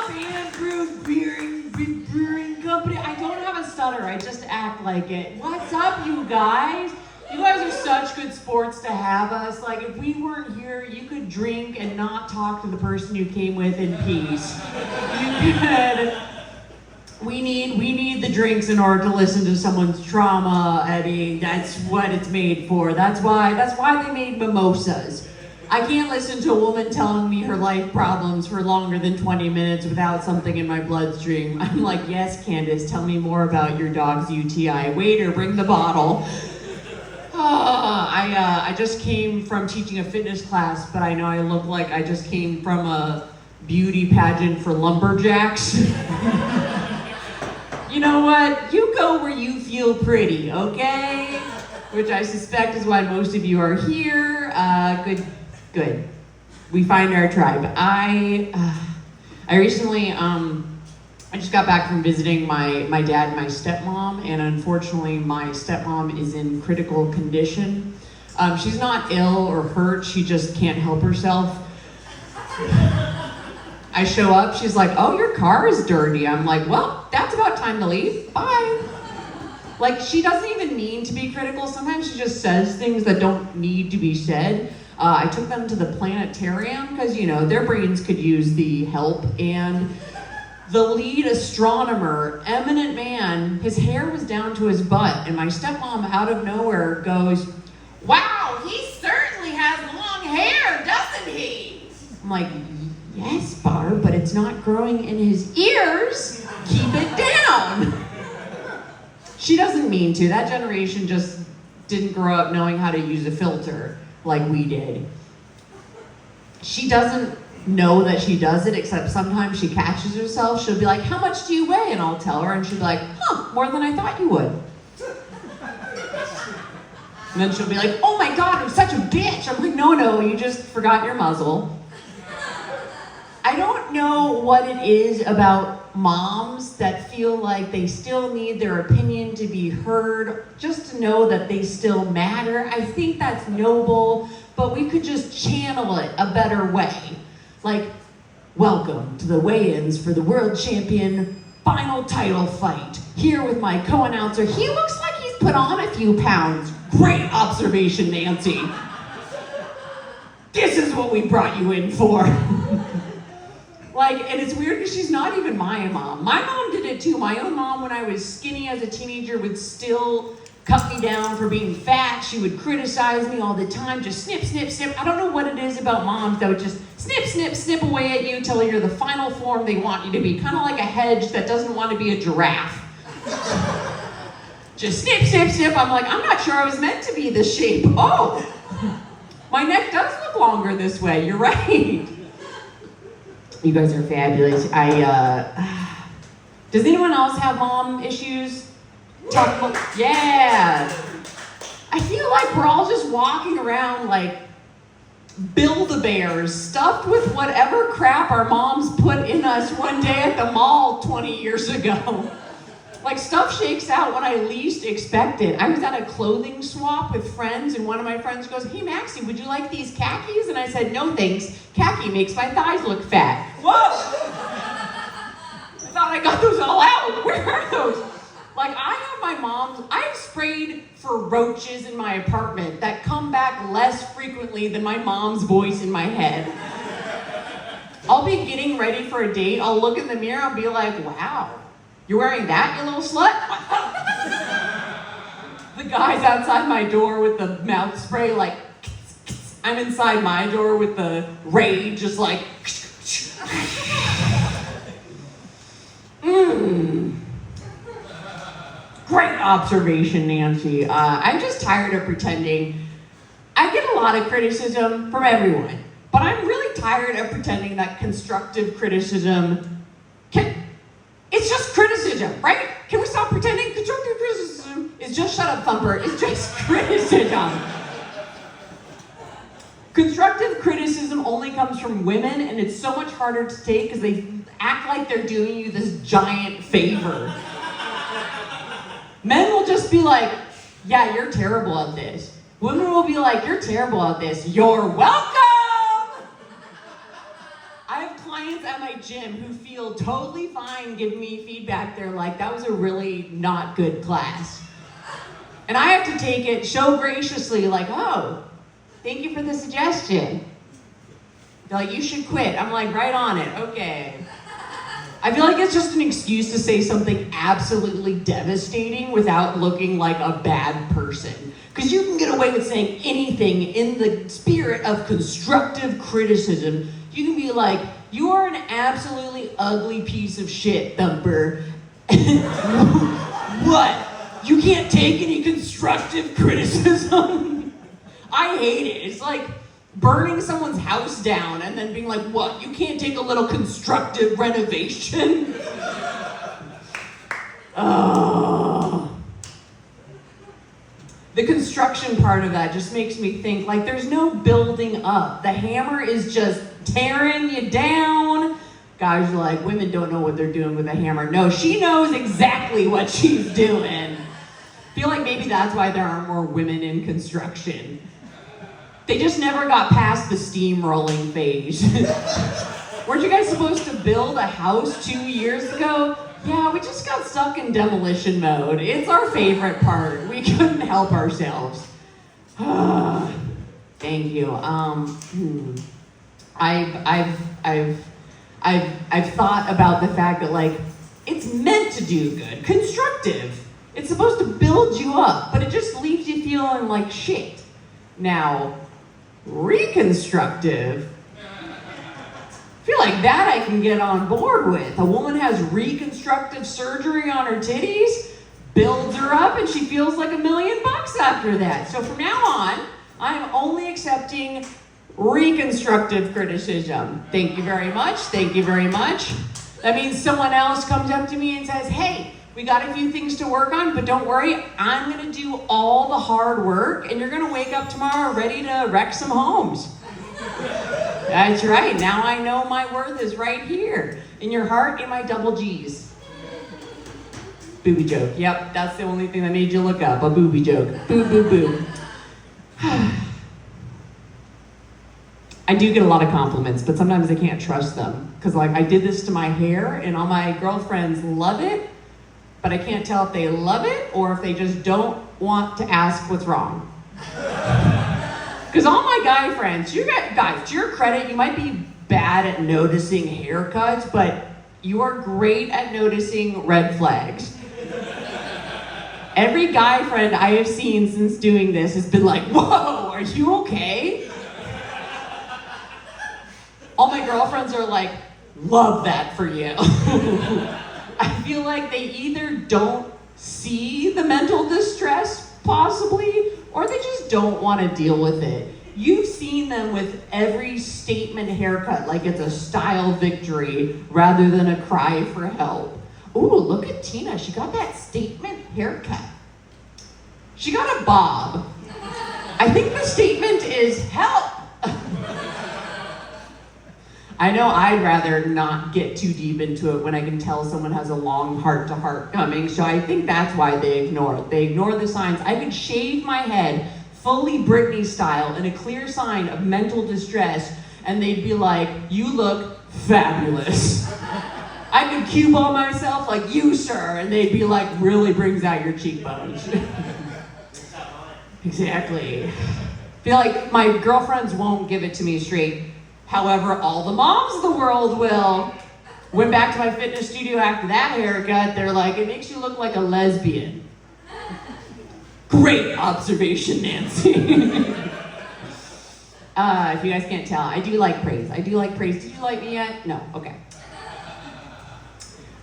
Sandproof Brewing Company. I don't have a stutter, I just act like it. What's up, you guys? You guys are such good sports to have us. Like, if we weren't here, you could drink and not talk to the person you came with in peace. You could. We need the drinks in order to listen to someone's trauma, Eddie. That's what it's made for. That's why they made mimosas. I can't listen to a woman telling me her life problems for longer than 20 minutes without something in my bloodstream. I'm like, yes, Candace, tell me more about your dog's UTI. Waiter, bring the bottle. I just came from teaching a fitness class, but I know I look like I just came from a beauty pageant for lumberjacks. You know what? You go where you feel pretty, okay? Which I suspect is why most of you are here. Good. We find our tribe. I recently, I just got back from visiting my dad and my stepmom, and unfortunately my stepmom is in critical condition. She's not ill or hurt, she just can't help herself. I show up, she's like, oh, your car is dirty. I'm like, well, that's about time to leave, bye. Like, she doesn't even mean to be critical. Sometimes she just says things that don't need to be said. I took them to the planetarium because, you know, their brains could use the help, and the lead astronomer, eminent man, his hair was down to his butt, and my stepmom out of nowhere goes, wow, he certainly has long hair, doesn't he? I'm like, yes, Barb, but it's not growing in his ears. Keep it down. She doesn't mean to. That generation just didn't grow up knowing how to use a filter like we did. She doesn't know that she does it, except sometimes she catches herself. She'll be like, how much do you weigh? And I'll tell her, and she'll be like, more than I thought you would. And then she'll be like, oh my God, I'm such a bitch. I'm like, no, you just forgot your muzzle. I don't know what it is about moms that feel like they still need their opinion to be heard, just to know that they still matter. I think that's noble, but we could just channel it a better way. Like, welcome to the weigh-ins for the world champion final title fight. Here with my co-announcer. He looks like he's put on a few pounds. Great observation, Nancy. This is what we brought you in for. Like, and it's weird because she's not even my mom. My mom did it too. My own mom, when I was skinny as a teenager, would still cut me down for being fat. She would criticize me all the time, just snip, snip, snip. I don't know what it is about moms that would just snip, snip, snip away at you till you're the final form they want you to be. Kind of like a hedge that doesn't want to be a giraffe. Just snip, snip, snip. I'm like, I'm not sure I was meant to be this shape. Oh, my neck does look longer this way. You're right. You guys are fabulous. Does anyone else have mom issues? Yeah. I feel like we're all just walking around like Build-A-Bears, stuffed with whatever crap our moms put in us one day at the mall 20 years ago. Like, stuff shakes out when I least expect it. I was at a clothing swap with friends, and one of my friends goes, hey, Maxie, would you like these khakis? And I said, no, thanks. Khaki makes my thighs look fat. Whoa! I thought I got those all out. Where are those? Like, I have sprayed for roaches in my apartment that come back less frequently than my mom's voice in my head. I'll be getting ready for a date. I'll look in the mirror and be like, wow. You're wearing that, you little slut? The guy's outside my door with the mouth spray, like, I'm inside my door with the rage, just like, Great observation, Nancy. I'm just tired of pretending. I get a lot of criticism from everyone, but I'm really tired of pretending that constructive criticism it's just criticism, right? Can we stop pretending? Constructive criticism is just shut up, Thumper. It's just criticism. Constructive criticism only comes from women, and it's so much harder to take because they act like they're doing you this giant favor. Men will just be like, yeah, you're terrible at this. Women will be like, you're terrible at this. You're welcome! I have clients at my gym who feel totally fine giving me feedback. They're like, that was a really not good class. And I have to take it so graciously, like, oh, thank you for the suggestion. They're like, you should quit. I'm like, right on it, okay. I feel like it's just an excuse to say something absolutely devastating without looking like a bad person. Because you can get away with saying anything in the spirit of constructive criticism. You can be like, you are an absolutely ugly piece of shit, Thumper. What? You can't take any constructive criticism? I hate it. It's like burning someone's house down and then being like, what? You can't take a little constructive renovation? Oh. The construction part of that just makes me think, like, there's no building up. The hammer is just tearing you down. Guys are like, women don't know what they're doing with a hammer. No, she knows exactly what she's doing. I feel like maybe that's why there are more women in construction. They just never got past the steamrolling phase. Weren't you guys supposed to build a house 2 years ago? Yeah, we just got stuck in demolition mode. It's our favorite part. We couldn't help ourselves. Thank you. I've thought about the fact that, like, it's meant to do good, constructive. It's supposed to build you up, but it just leaves you feeling like shit. Now, reconstructive, I feel like that I can get on board with. A woman has reconstructive surgery on her titties, builds her up, and she feels like $1 million after that. So from now on, I'm only accepting reconstructive criticism. Thank you very much. Thank you very much. That means someone else comes up to me and says, hey, we got a few things to work on, but don't worry, I'm gonna do all the hard work, and you're gonna wake up tomorrow ready to wreck some homes. That's right, now I know my worth is right here, in your heart, in my double G's. Booby joke, yep, that's the only thing that made you look up, a booby joke. Boo, boo, boo. I do get a lot of compliments, but sometimes I can't trust them. Because, like, I did this to my hair, and all my girlfriends love it, but I can't tell if they love it or if they just don't want to ask what's wrong. Because all my guy friends, guys, to your credit, you might be bad at noticing haircuts, but you are great at noticing red flags. Every guy friend I have seen since doing this has been like, whoa, are you okay? All my girlfriends are like, love that for you. I feel like they either don't see the mental distress, possibly, or they just don't want to deal with it. You've seen them with every statement haircut like it's a style victory rather than a cry for help. Ooh, look at Tina. She got that statement haircut. She got a bob. I think the statement is help. I know I'd rather not get too deep into it when I can tell someone has a long heart-to-heart coming, so I think that's why they ignore it. They ignore the signs. I could shave my head fully Britney style in a clear sign of mental distress, and they'd be like, you look fabulous. I could cue ball myself like, you, sir, and they'd be like, really brings out your cheekbones. Exactly. I feel like my girlfriends won't give it to me straight. However, all the moms of the world will. Went back to my fitness studio after that haircut. They're like, it makes you look like a lesbian. Great observation, Nancy. If you guys can't tell, I do like praise. I do like praise. Did you like me yet? No, okay.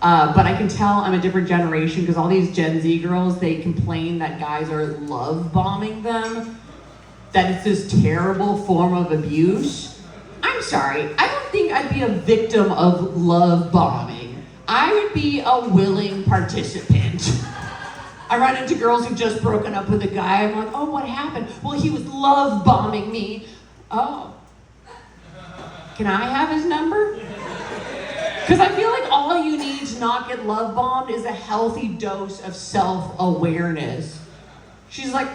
But I can tell I'm a different generation because all these Gen Z girls, they complain that guys are love bombing them, that it's this terrible form of abuse. I'm sorry, I don't think I'd be a victim of love bombing. I would be a willing participant. I run into girls who've just broken up with a guy. I'm like, oh, what happened? Well, he was love bombing me. Oh. Can I have his number? Because I feel like all you need to not get love bombed is a healthy dose of self-awareness. She's like,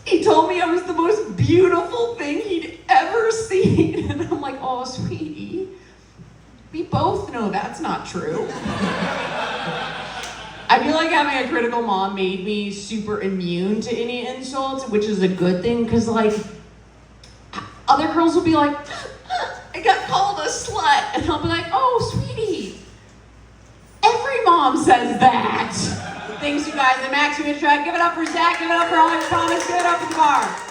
he told me I was the most beautiful thing he'd ever seen. And I'm like, oh, sweetie, both know that's not true. I feel like having a critical mom made me super immune to any insults, which is a good thing, because like, other girls will be like, I got called a slut, and I'll be like, oh, sweetie, every mom says that. Thanks, you guys. I'm Max. Give it up for Zach. Give it up for Alex Thomas. Give it up for the bar.